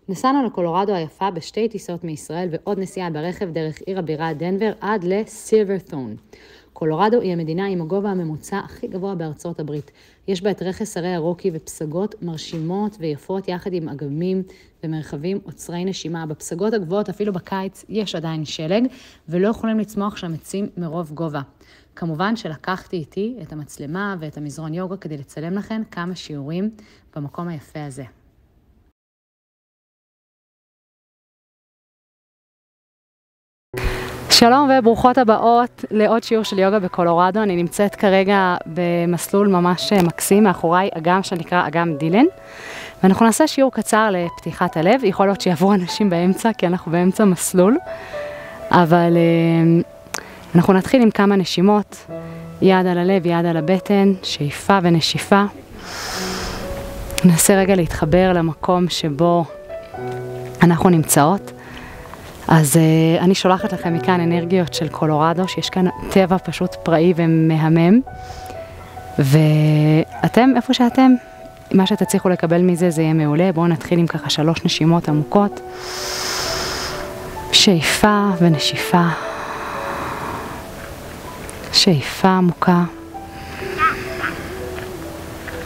נסענו לקולורדו היפה בשתי טיסות מישראל ועוד נסיעה ברכב דרך עיר הבירה דנבר עד לסילברתון. קולורדו היא המדינה עם הגובה הממוצע הכי גבוה בארצות הברית. יש בה את רכס הרי הרוקי ופסגות מרשימות ויפות יחד עם אגמים ומרחבים עוצרי נשימה. בפסגות הגבוהות אפילו בקיץ יש עדיין שלג ולא יכולים לצמוח שם עצים מרוב גובה. כמובן שלקחתי איתי את המצלמה ואת המזרון יוגה כדי לצלם לכם כמה שיעורים במקום היפה הזה. שלום וברוכות הבאות לעוד שיעור של יוגה בקולורדו. אני נמצאת כרגע במסלול ממש מקסים, מאחוריי אגם שנקרא אגם דילן. ואנחנו נעשה שיעור קצר לפתיחת הלב. יכול להיות שיעברו אנשים באמצע, כי אנחנו באמצע מסלול. אבל אנחנו נתחיל עם כמה נשימות. יד על הלב, יד על הבטן, שאיפה ונשיפה. ננסה רגע להתחבר למקום שבו אנחנו נמצאות. אז אני שולחת לכם מכאן אנרגיות של קולורדו, שיש כאן טבע פשוט פראי ומהמם. ואתם, איפה שאתם, מה שתצליחו לקבל מזה זה יהיה מעולה. בואו נתחיל עם ככה 3 נשימות עמוקות. שאיפה ונשיפה. שאיפה עמוקה.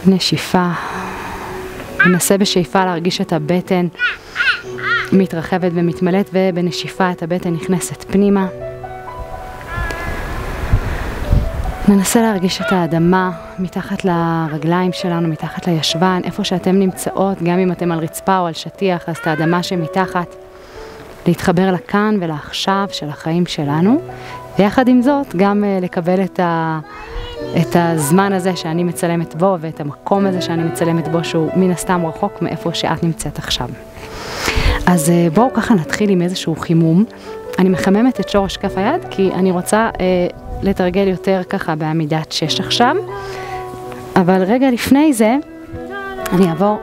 נשיפה. ננסה בשאיפה להרגיש את הבטן מתרחבת ומתמלאת, ובנשיפה את הבטן נכנסת פנימה. ננסה להרגיש את האדמה מתחת לרגליים שלנו, מתחת לישבן, איפה שאתם נמצאות, גם אם אתם על רצפה או על שטיח, אז את האדמה שמתחת, להתחבר לכאן ולעכשיו של החיים שלנו, ויחד עם זאת גם לקבל את הזמן הזה שאני מצלמת בו, ואת המקום הזה שאני מצלמת בו, שהוא מן הסתם רחוק מאיפה שאת נמצאת עכשיו. אז בואו ככה נתחיל עם איזשהו חימום. אני מחממת את שורש כף היד, כי אני רוצה לתרגל יותר ככה בעמידת 6 עכשיו. אבל רגע לפני זה, אני אעבור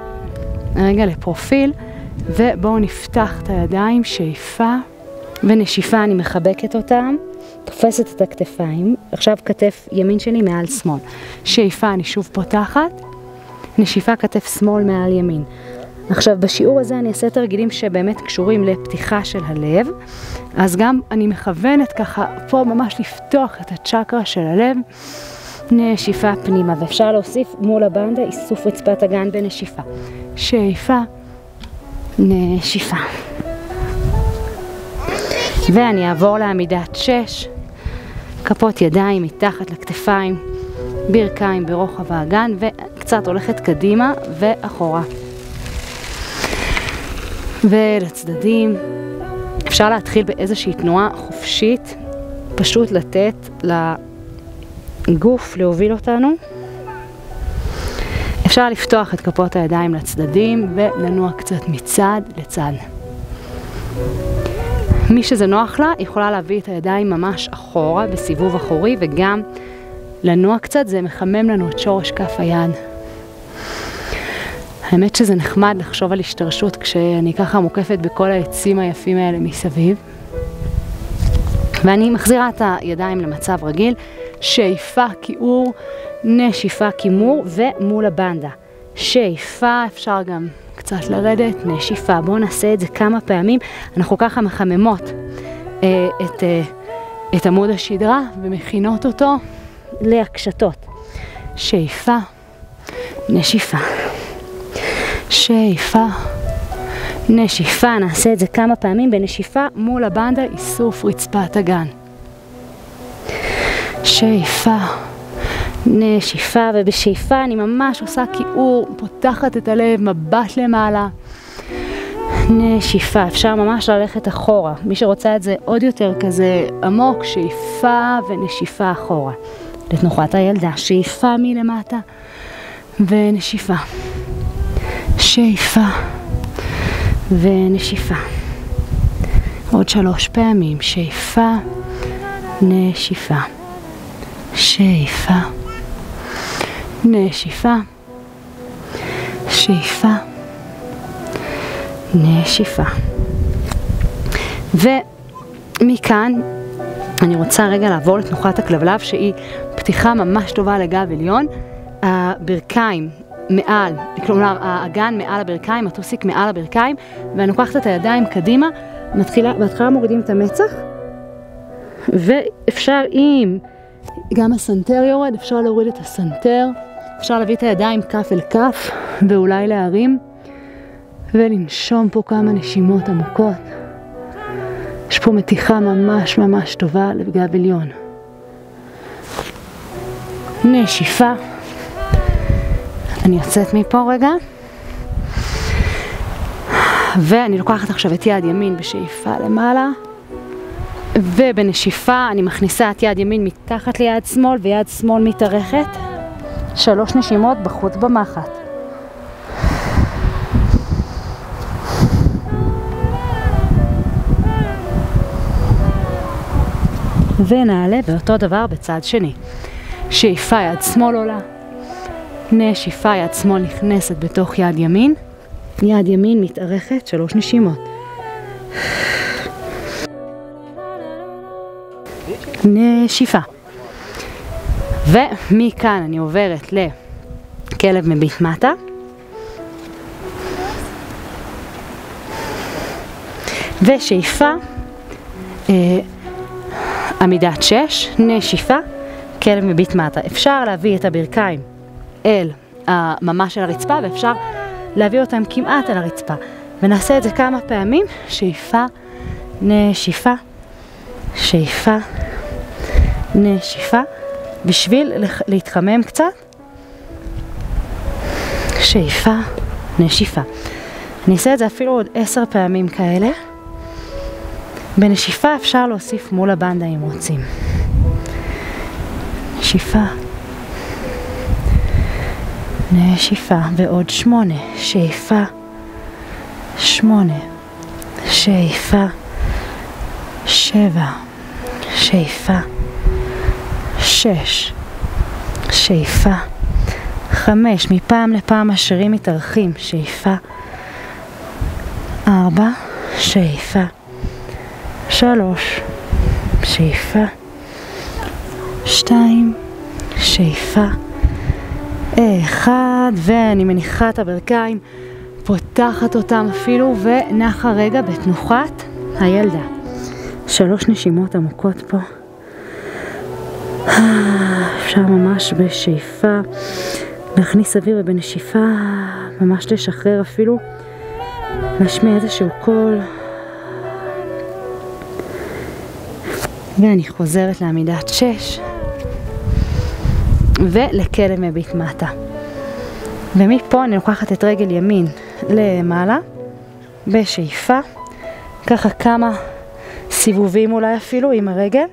רגע לפרופיל, ובואו נפתח את הידיים, שאיפה ונשיפה, אני מחבקת אותם, תופסת את הכתפיים, עכשיו כתף ימין שלי מעל שמאל. שאיפה אני שוב פותחת, נשיפה כתף שמאל מעל ימין. עכשיו בשיעור הזה אני אעשה תרגילים שבאמת קשורים לפתיחה של הלב, אז גם אני מכוונת ככה פה ממש לפתוח את הצ'קרה של הלב, נשיפה פנימה, ואפשר להוסיף מול הבנדה איסוף רצפת הגן בנשיפה. שאיפה, נשיפה. ואני אעבור לעמידת 6, כפות ידיים מתחת לכתפיים, ברכיים ברוחב האגן, וקצת הולכת קדימה ואחורה. ולצדדים, אפשר להתחיל באיזושהי תנועה חופשית, פשוט לתת לגוף להוביל אותנו. אפשר לפתוח את כפות הידיים לצדדים ולנוע קצת מצד לצד. מי שזה נוח לה יכולה להביא את הידיים ממש אחורה בסיבוב אחורי, וגם לנוע קצת, זה מחמם לנו את שורש כף היד. האמת שזה נחמד לחשוב על השתרשות כשאני ככה מוקפת בכל העצים היפים האלה מסביב. ואני מחזירה את הידיים למצב רגיל, שאיפה כיעור, נשיפה כימור ומול הבנדה. שאיפה, אפשר גם קצת לרדת, נשיפה. בואו נעשה את זה כמה פעמים. אנחנו ככה מחממות את עמוד השדרה ומכינות אותו להקשתות. שאיפה, נשיפה. שאיפה, נשיפה, נעשה את זה כמה פעמים. בנשיפה מול הבנדה איסוף רצפת הגן. שאיפה, נשיפה, ובשאיפה אני ממש עושה כיעור, פותחת את הלב, מבט למעלה. נשיפה, אפשר ממש ללכת אחורה. מי שרוצה את זה עוד יותר כזה עמוק, שאיפה ונשיפה אחורה. לתנוחת הילדה, שאיפה מלמטה ונשיפה. שאיפה ונשיפה. עוד 3 פעמים. שאיפה, נשיפה. שאיפה, נשיפה. שאיפה, נשיפה. ומכאן אני רוצה רגע לעבור לתנוחת הכלבלב, שהיא פתיחה ממש טובה לגב עליון. הברכיים מעל, כלומר האגן מעל הברכיים, הטוסיק מעל הברכיים, ואני לוקחת את הידיים קדימה, בהתחלה מורידים את המצח, ואפשר אם גם הסנטר יורד, אפשר להוריד את הסנטר, אפשר להביא את הידיים כף אל כף, ואולי להרים, ולנשום פה כמה נשימות עמוקות. יש פה מתיחה ממש ממש טובה לגב עליון. נשיפה. אני יוצאת מפה רגע. ואני לוקחת עכשיו את יד ימין בשאיפה למעלה. ובנשיפה אני מכניסה את יד ימין מתחת ליד שמאל ויד שמאל מתארכת. 3 נשימות בחוץ במחט. ונעלה באותו דבר בצד שני. שאיפה יד שמאל עולה. נשיפה יד שמאל נכנסת בתוך יד ימין. יד ימין מתארכת 3 נשימות. נשיפה. ומכאן אני עוברת לכלב מביט מטה. ושאיפה, עמידת 6, נשיפה, כלב מביט מטה. אפשר להביא את הברכיים אל ממש של הרצפה, ואפשר להביא אותם כמעט אל הרצפה. ונעשה את זה כמה פעמים. שאיפה, נשיפה, שאיפה, נשיפה, בשביל להתחמם קצת. שאיפה, נשיפה. אני אעשה את זה אפילו עוד 10 פעמים כאלה. בנשיפה אפשר להוסיף מול הבנדה אם רוצים. נשיפה, נשיפה, ועוד 8, שאיפה, 8, שאיפה, 7, שאיפה, 6, שאיפה, 5, מפעם לפעם השרירים מתארכים, שאיפה, 4, שאיפה, 3, שאיפה, 2, שאיפה, 1, ואני מניחה את הברכיים, פותחת אותם אפילו, ונחה רגע בתנוחת הילדה. 3 נשימות עמוקות פה. אפשר ממש בשאיפה להכניס אוויר, ובנשיפה ממש לשחרר אפילו, להשמיע איזשהו קול. ואני חוזרת לעמידת 6 ולכלב מביט מטה. ומפה אני לוקחת את רגל ימין למעלה בשאיפה, ככה כמה סיבובים אולי אפילו עם הרגל,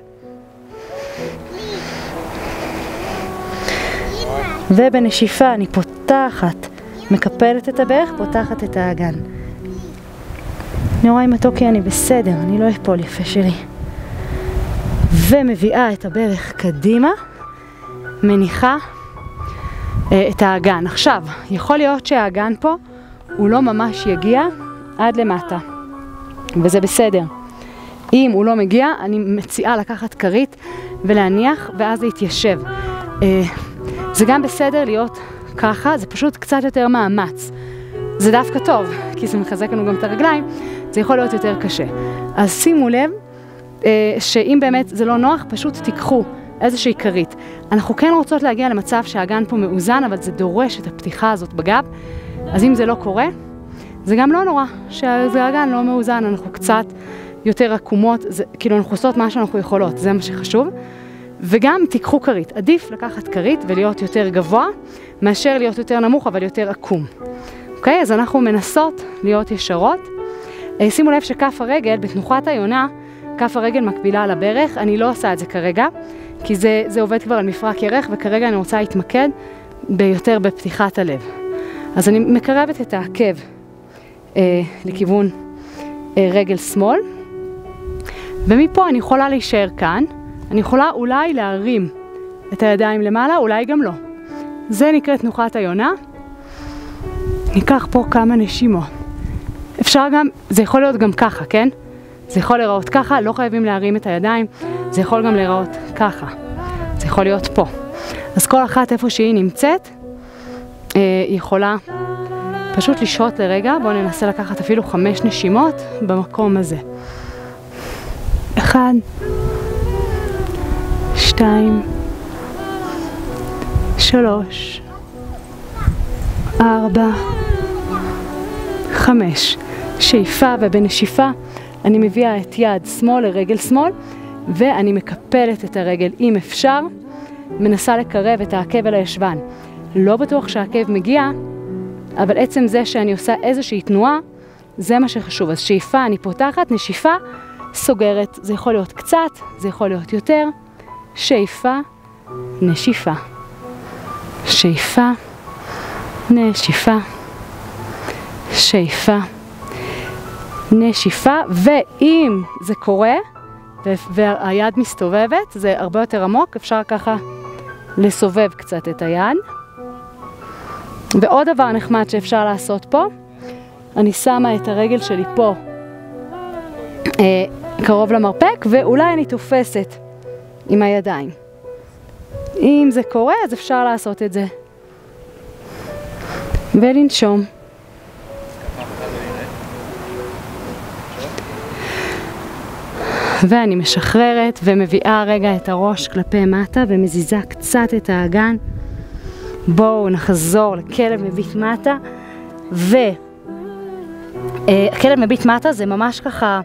ובנשיפה אני פותחת, מקפלת את הברך, פותחת את האגן. אני רואה עם התוקי אני בסדר, אני לא אפול יפה שלי. ומביאה את הברך קדימה, מניחה את האגן. עכשיו, יכול להיות שהאגן פה הוא לא ממש יגיע עד למטה, וזה בסדר. אם הוא לא מגיע, אני מציעה לקחת כרית ולהניח ואז להתיישב. זה גם בסדר להיות ככה, זה פשוט קצת יותר מאמץ. זה דווקא טוב, כי זה מחזק לנו גם את הרגליים, זה יכול להיות יותר קשה. אז שימו לב שאם באמת זה לא נוח, פשוט תיקחו איזושהי כרית. אנחנו כן רוצות להגיע למצב שהאגן פה מאוזן, אבל זה דורש את הפתיחה הזאת בגב. אז אם זה לא קורה, זה גם לא נורא שזה האגן לא מאוזן, אנחנו קצת יותר עקומות, כאילו אנחנו עושות מה שאנחנו יכולות, זה מה שחשוב. וגם תיקחו כרית, עדיף לקחת כרית ולהיות יותר גבוה, מאשר להיות יותר נמוך אבל יותר עקום. אוקיי? אז אנחנו מנסות להיות ישרות. שימו לב שכף הרגל, בתנוחת היונה, כף הרגל מקבילה על הברך. אני לא עושה את זה כרגע, כי זה עובד כבר על מפרק ירך, וכרגע אני רוצה להתמקד ביותר בפתיחת הלב. אז אני מקרבת את העקב לכיוון רגל שמאל, ומפה אני יכולה להישאר כאן. אני יכולה אולי להרים את הידיים למעלה, אולי גם לא. זה נקרא תנוחת היונה. ניקח פה כמה נשימות. אפשר גם, זה יכול להיות גם ככה, כן? זה יכול להיראות ככה, לא חייבים להרים את הידיים. זה יכול גם להיראות ככה. זה יכול להיות פה. אז כל אחת איפה שהיא נמצאת, יכולה פשוט לשהות לרגע. בואו ננסה לקחת אפילו 5 נשימות במקום הזה. 1, 2, 3, 4, 5. שאיפה, ובנשיפה אני מביאה את יד שמאל לרגל שמאל, ואני מקפלת את הרגל אם אפשר, מנסה לקרב את העקב אל הישבן. לא בטוח שהעקב מגיע, אבל עצם זה שאני עושה איזושהי תנועה, זה מה שחשוב. אז שאיפה, אני פותחת, נשיפה, סוגרת. זה יכול להיות קצת, זה יכול להיות יותר. שאיפה, נשיפה. שאיפה, נשיפה. שאיפה, נשיפה. ואם זה קורה, והיד מסתובבת, זה הרבה יותר עמוק, אפשר ככה לסובב קצת את היד. ועוד דבר נחמד שאפשר לעשות פה, אני שמה את הרגל שלי פה קרוב למרפק, ואולי אני תופסת עם הידיים. אם זה קורה, אז אפשר לעשות את זה. ולנשום. ואני משחררת ומביאה רגע את הראש כלפי מטה ומזיזה קצת את האגן. בואו נחזור לכלב מביט מטה. הכלב מביט מטה זה ממש ככה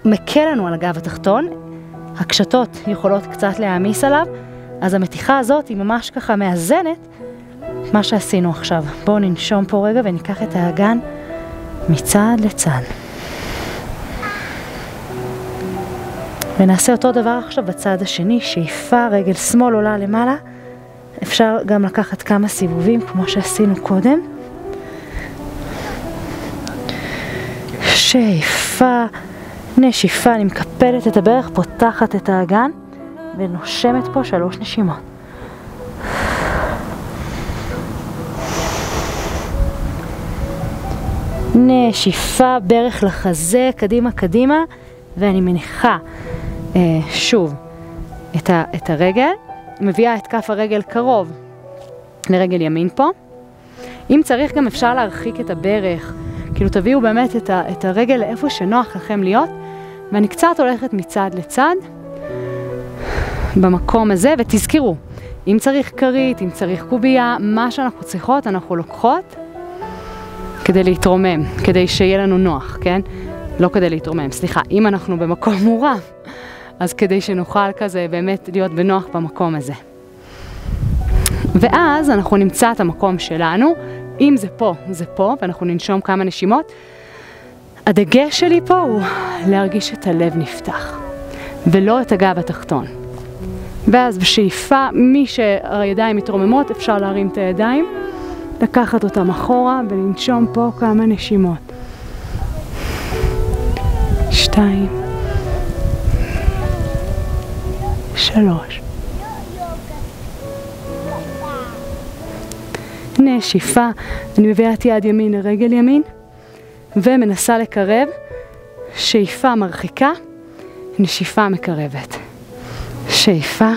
מקל לנו על הגב התחתון. הקשתות יכולות קצת להעמיס עליו, אז המתיחה הזאת היא ממש ככה מאזנת מה שעשינו עכשיו. בואו ננשום פה רגע וניקח את האגן מצד לצד. ונעשה אותו דבר עכשיו בצד השני. שאיפה, רגל שמאל עולה למעלה. אפשר גם לקחת כמה סיבובים כמו שעשינו קודם. שאיפה, נשיפה, אני מקפלת את הברך, פותחת את האגן ונושמת פה 3 נשימות. נשיפה, ברך לחזה, קדימה קדימה, ואני מניחה שוב את הרגל, מביאה את כף הרגל קרוב לרגל ימין פה. אם צריך גם אפשר להרחיק את הברך, כאילו תביאו באמת את הרגל לאיפה שנוח לכם להיות, ואני קצת הולכת מצד לצד במקום הזה, ותזכרו, אם צריך קרית, אם צריך קובייה, מה שאנחנו צריכות אנחנו לוקחות כדי להתרומם, כדי שיהיה לנו נוח, כן? לא כדי להתרומם, סליחה, אם אנחנו במקום מורם, אז כדי שנוכל כזה באמת להיות בנוח במקום הזה. ואז אנחנו נמצא את המקום שלנו, אם זה פה, זה פה, ואנחנו ננשום כמה נשימות. הדגש שלי פה הוא להרגיש את הלב נפתח, ולא את הגב התחתון. ואז בשאיפה, מי שהידיים מתרוממות, אפשר להרים את הידיים, לקחת אותם אחורה ולנשום פה כמה נשימות. 2, 3. נשיפה, אני מביאה את יד ימין לרגל ימין ומנסה לקרב. שאיפה מרחיקה, נשיפה מקרבת. שאיפה,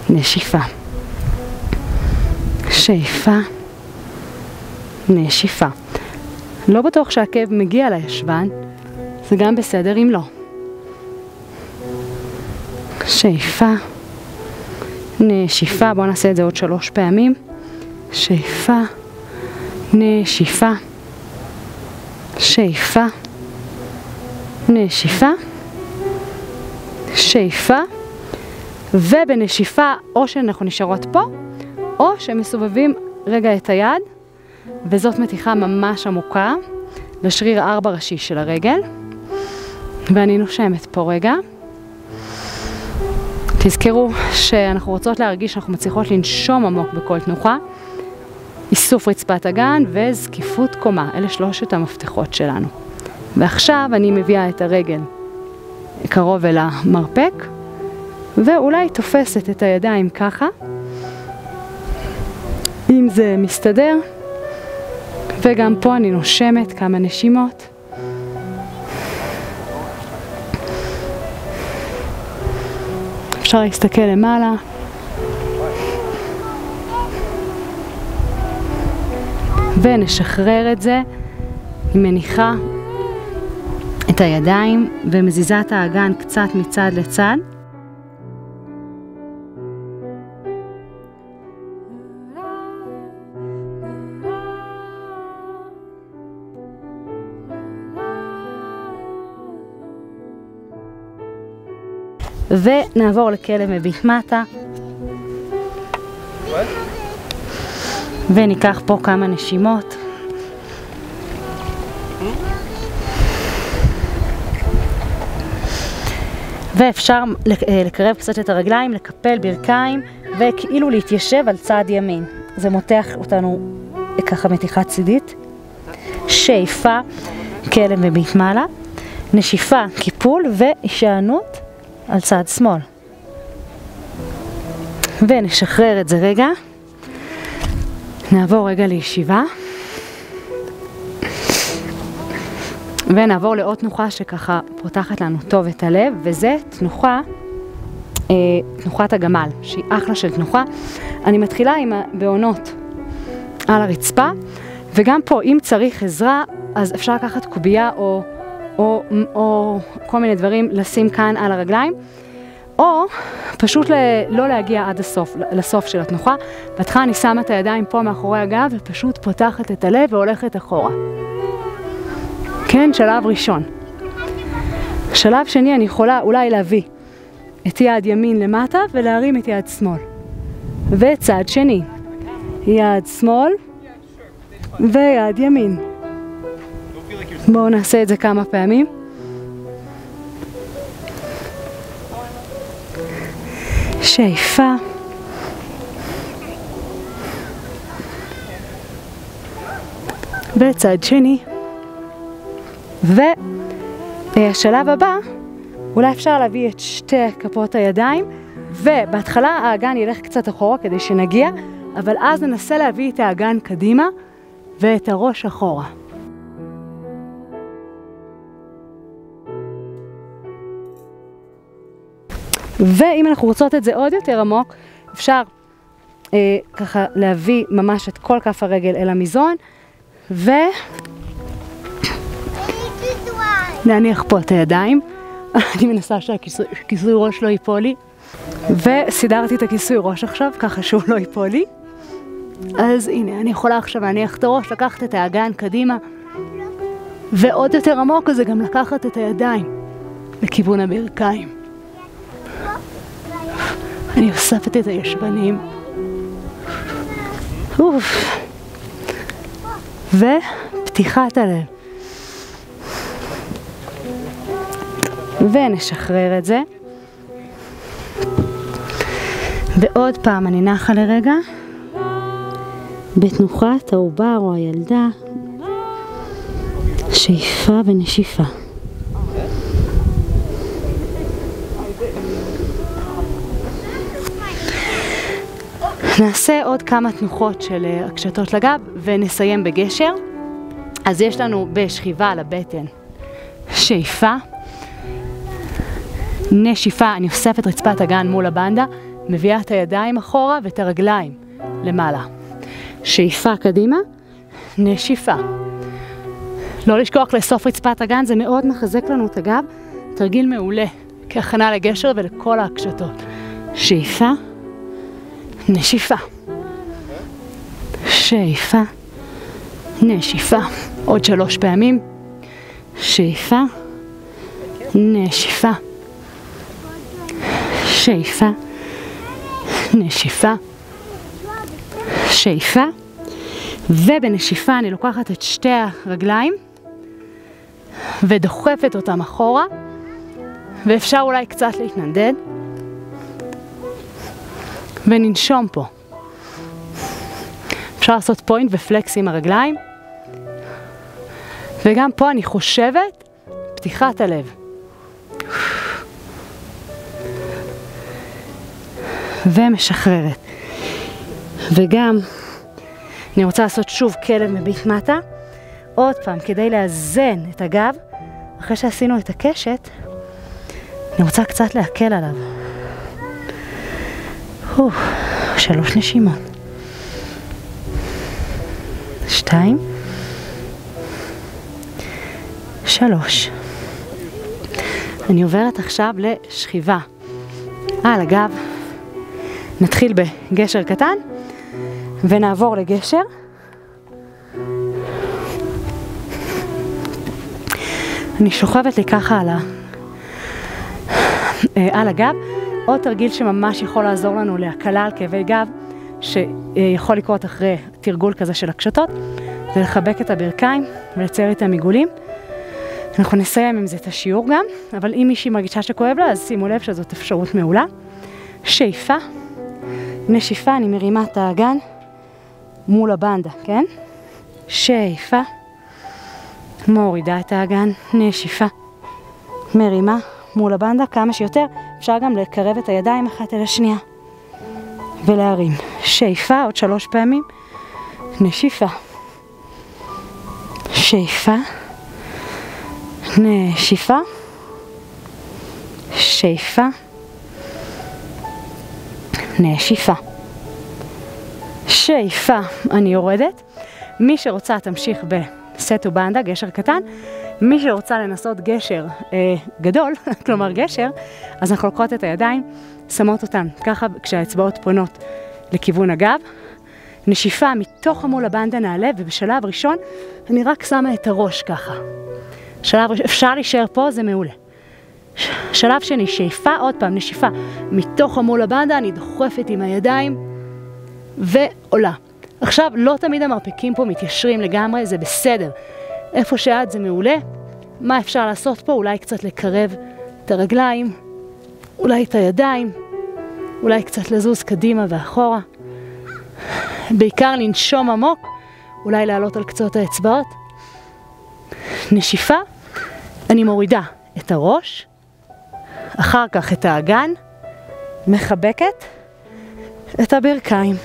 נשיפה. שאיפה, נשיפה. לא בטוח שהעקב מגיע לישבן, זה גם בסדר אם לא. שאיפה, נשיפה, בואו נעשה את זה עוד 3 פעמים. שאיפה, נשיפה, שאיפה, נשיפה, שאיפה, ובנשיפה או שאנחנו נשארות פה, או שמסובבים רגע את היד, וזאת מתיחה ממש עמוקה לשריר 4 ראשי של הרגל, ואני נושמת פה רגע. תזכרו שאנחנו רוצות להרגיש שאנחנו מצליחות לנשום עמוק בכל תנוחה. איסוף רצפת אגן וזקיפות קומה, אלה 3 המפתחות שלנו. ועכשיו אני מביאה את הרגל קרוב אל המרפק, ואולי תופסת את הידיים ככה, אם זה מסתדר, וגם פה אני נושמת כמה נשימות. אפשר להסתכל למעלה. ונשחרר את זה. היא מניחה את הידיים ומזיזה את האגן קצת מצד לצד. ונעבור לכלב מביט מטה. וניקח פה כמה נשימות. ואפשר לקרב קצת את הרגליים, לקפל ברכיים וכאילו להתיישב על צד ימין. זה מותח אותנו ככה מתיחה צידית. שאיפה, כלב מביט מעלה. נשיפה, קיפול והישענות על צד שמאל. ונשחרר את זה רגע. נעבור רגע לישיבה. ונעבור לעוד תנוחה שככה פותחת לנו טוב את הלב, וזה תנוחת הגמל, שהיא אחלה של תנוחה. אני מתחילה עם בעונות על הרצפה, וגם פה אם צריך עזרה, אז אפשר לקחת קובייה או כל מיני דברים לשים כאן על הרגליים, או פשוט לא להגיע עד לסוף של התנוחה. בהתחלה אני שמה את הידיים פה מאחורי הגב ופשוט פותחת את הלב והולכת אחורה. כן, שלב ראשון. שלב שני, אני יכולה אולי להביא את יד ימין למטה ולהרים את יד שמאל. וצד שני, יד שמאל ויד ימין. בואו נעשה את זה כמה פעמים. שאיפה. וצד שני. והשלב הבא, אולי אפשר להביא את שתי כפות הידיים, ובהתחלה האגן ילך קצת אחורה כדי שנגיע, אבל אז ננסה להביא את האגן קדימה ואת הראש אחורה. ואם אנחנו רוצות את זה עוד יותר עמוק, אפשר ככה להביא ממש את כל כף הרגל אל המזרון, להניח פה את הידיים. אני מנסה שהכיסוי ראש לא ייפול לי. וסידרתי את הכיסוי ראש עכשיו, ככה שהוא לא ייפול לי. אז הנה, אני יכולה עכשיו להניח את הראש, לקחת את האגן קדימה. ועוד יותר עמוק זה גם לקחת את הידיים לכיוון הברכיים. אני אוספת את הישבנים. ופתיחת הלב. ונשחרר את זה. ועוד פעם אני נחה לרגע בתנוחת העובר או הילדה. שאיפה ונשיפה. נעשה עוד כמה תנוחות של הקשתות לגב ונסיים בגשר. אז יש לנו בשכיבה על הבטן שאיפה, נשיפה, אני אוספת רצפת אגן מול הבנדה, מביאה את הידיים אחורה ואת הרגליים למעלה. שאיפה קדימה, נשיפה. לא לשכוח לאסוף רצפת אגן, זה מאוד מחזק לנו את הגב, תרגיל מעולה כהכנה לגשר ולכל ההקשתות. שאיפה, נשיפה. שאיפה, נשיפה. עוד 3 פעמים. שאיפה, נשיפה. שאיפה, נשיפה. שאיפה. ובנשיפה אני לוקחת את שתי הרגליים ודוחפת אותם אחורה, ואפשר אולי קצת להתנדד וננשום פה. אפשר לעשות פוינט ופלקס עם הרגליים, וגם פה אני חושבת פתיחת הלב. ומשחררת. וגם אני רוצה לעשות שוב כלב מביט מטה. עוד פעם, כדי לאזן את הגב, אחרי שעשינו את הקשת, אני רוצה קצת להקל עליו. 3 נשימות. 2, 3. אני עוברת עכשיו לשכיבה על הגב. נתחיל בגשר קטן ונעבור לגשר. אני שוכבת לי ככה על הגב. עוד תרגיל שממש יכול לעזור לנו להקלה על כאבי גב, שיכול לקרות אחרי תרגול כזה של הקשתות, זה לחבק את הברכיים ולצייר איתם עיגולים. אנחנו נסיים עם זה את השיעור גם, אבל אם מישהי מרגישה שכואב לה, אז שימו לב שזאת אפשרות מעולה. שאיפה, נשיפה, אני מרימה את האגן מול הבנדה, כן? שאיפה, מורידה את האגן, נשיפה, מרימה מול הבנדה כמה שיותר. אפשר גם לקרב את הידיים אחת אל השנייה ולהרים. שאיפה, עוד 3 פעמים. נשיפה, שאיפה, נשיפה, שאיפה, נשיפה, שאיפה. אני יורדת. מי שרוצה תמשיך בסטו בנדה, גשר קטן. מי שרוצה לנסות גשר גדול, כלומר גשר, אז אנחנו לוקחות את הידיים, שמות אותן ככה כשהאצבעות פונות לכיוון הגב. נשיפה מתוך המול הבנדה נעלה, ובשלב ראשון אני רק שמה את הראש ככה. אפשר להישאר פה, זה מעולה. שלב שני, שאיפה, עוד פעם, נשיפה מתוך המול הבנדה, אני דוחפת עם הידיים ועולה. עכשיו, לא תמיד המרפקים פה מתיישרים לגמרי, זה בסדר. איפה שעד זה מעולה. מה אפשר לעשות פה? אולי קצת לקרב את הרגליים, אולי את הידיים, אולי קצת לזוז קדימה ואחורה. בעיקר לנשום עמוק, אולי לעלות על קצות האצבעות. נשיפה, אני מורידה את הראש, אחר כך את האגן, מחבקת את הברכיים.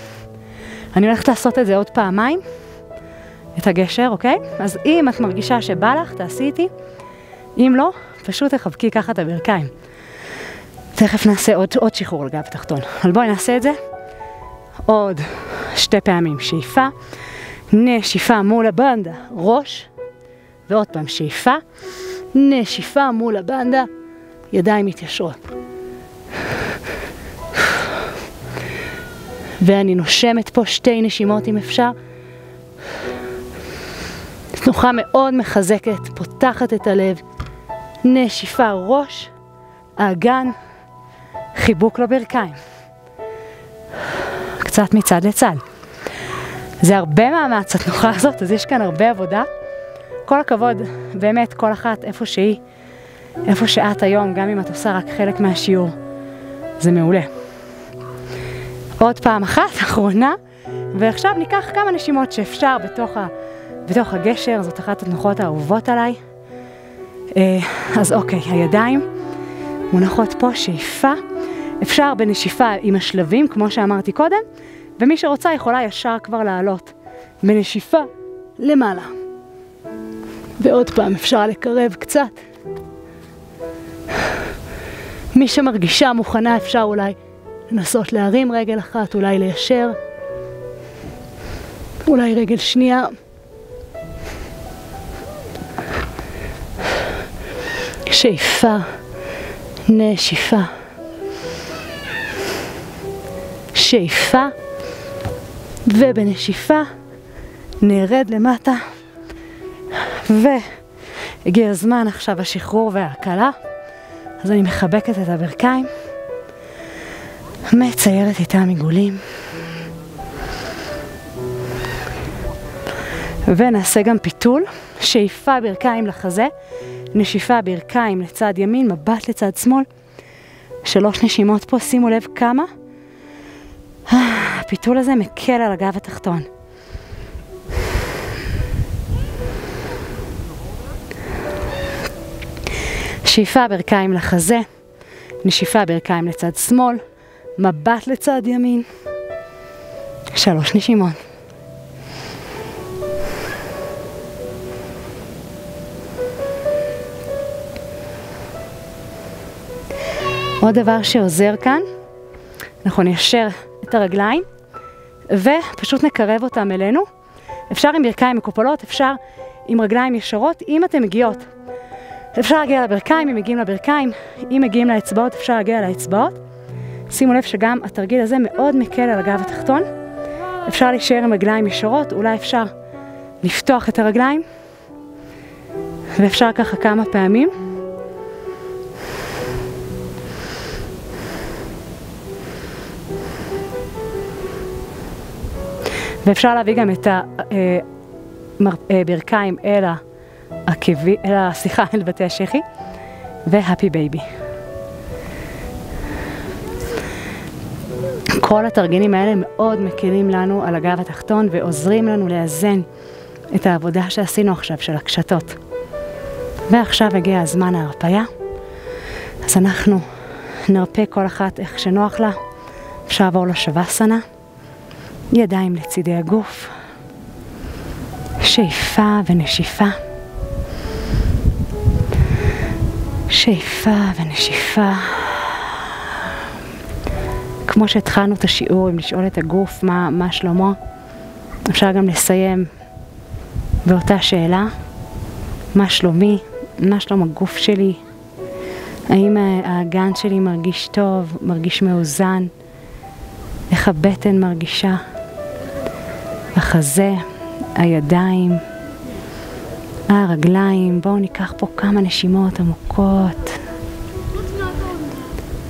אני הולכת לעשות את זה עוד פעמיים, את הגשר, אוקיי? אז אם את מרגישה שבא לך, תעשי איתי. אם לא, פשוט תחבקי ככה את הברכיים. תכף נעשה עוד שחרור לגב תחתון. אבל בואי נעשה את זה עוד 2 פעמים. שאיפה, נשיפה מול הבנדה, ראש, ועוד פעם שאיפה, נשיפה מול הבנדה, ידיים מתיישרות. ואני נושמת פה 2 נשימות אם אפשר. תנוחה מאוד מחזקת, פותחת את הלב. נשיפה ראש, האגן, חיבוק לברכיים. קצת מצד לצד. זה הרבה מאמץ התנוחה הזאת, אז יש כאן הרבה עבודה. כל הכבוד, באמת, כל אחת, איפה שהיא, איפה שאת היום, גם אם את עושה רק חלק מהשיעור, זה מעולה. עוד פעם אחת, אחרונה, ועכשיו ניקח כמה נשימות שאפשר בתוך הגשר. זאת אחת התנוחות האהובות עליי. אז אוקיי, הידיים מונחות פה, שאיפה. אפשר בנשיפה עם השלבים, כמו שאמרתי קודם, ומי שרוצה יכולה ישר כבר לעלות בנשיפה למעלה. ועוד פעם אפשר לקרב קצת. מי שמרגישה מוכנה אפשר אולי לנסות להרים רגל אחת, אולי ליישר, אולי רגל שנייה. שאיפה, נשיפה, שאיפה, ובנשיפה נרד למטה, והגיע הזמן עכשיו השחרור וההקלה. אז אני מחבקת את הברכיים, מציירת איתם עיגולים, ונעשה גם פיתול. שאיפה ברכיים לחזה, נשיפה ברכיים לצד ימין, מבט לצד שמאל. 3 נשימות פה, שימו לב כמה הפיתול הזה מקל על הגב התחתון. שאיפה ברכיים לחזה, נשיפה ברכיים לצד שמאל, מבט לצד ימין. 3 נשימות. עוד דבר שעוזר כאן, אנחנו ניישר את הרגליים ופשוט נקרב אותם אלינו, אפשר עם ברכיים מקופלות, אפשר עם רגליים ישרות, אם אתם מגיעות. אפשר להגיע לברכיים, אם מגיעים לברכיים, אם מגיעים לאצבעות, אפשר להגיע לאצבעות. שימו לב שגם התרגיל הזה מאוד מקל על הגב התחתון. אפשר להישאר עם רגליים ישרות, אולי אפשר לפתוח את הרגליים, ואפשר ככה כמה פעמים. ואפשר להביא גם את הברכיים אל אל בתי השכי, והפי בייבי. כל התרגילים האלה מאוד מקלים לנו על הגב התחתון ועוזרים לנו לאזן את העבודה שעשינו עכשיו של הקשתות. ועכשיו הגיע הזמן ההרפיה. אז אנחנו נרפה כל אחת איך שנוח לה. אפשר לעבור לשווסנה. ידיים לצידי הגוף. שאיפה ונשיפה. שאיפה ונשיפה. כמו שהתחלנו את השיעור, אם לשאול את הגוף מה שלומו, אפשר גם לסיים באותה שאלה, מה שלומי, מה שלום הגוף שלי, האם האגן שלי מרגיש טוב, מרגיש מאוזן, איך הבטן מרגישה, החזה, הידיים, הרגליים. בואו ניקח פה כמה נשימות עמוקות.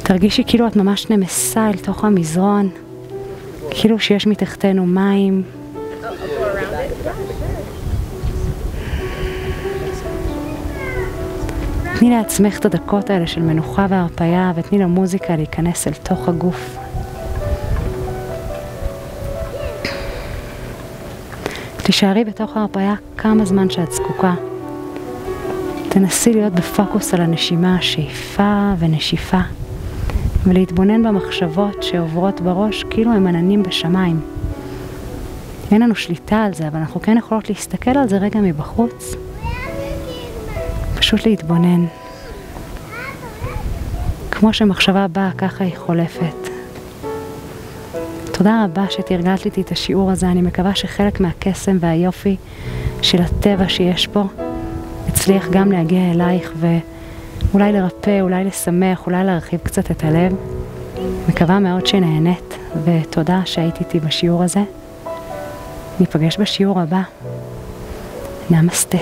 תרגישי כאילו את ממש נמסה אל תוך המזרון, כאילו שיש מתחתנו מים. תני לעצמך את הדקות האלה של מנוחה והרפיה, ותני למוזיקה להיכנס אל תוך הגוף. תישארי בתוך ההרפיה כמה זמן שאת זקוקה. תנסי להיות בפוקוס על הנשימה, שאיפה ונשיפה. ולהתבונן במחשבות שעוברות בראש כאילו הם עננים בשמיים. אין לנו שליטה על זה, אבל אנחנו כן יכולות להסתכל על זה רגע מבחוץ. פשוט להתבונן. כמו שמחשבה באה, ככה היא חולפת. תודה רבה שתרגלת לי את השיעור הזה. אני מקווה שחלק מהקסם והיופי של הטבע שיש פה הצליח גם להגיע אלייך ואולי לרפא, אולי לשמח, אולי להרחיב קצת את הלב. מקווה מאוד שנהנית, ותודה שהיית איתי בשיעור הזה. ניפגש בשיעור הבא. נמסטה.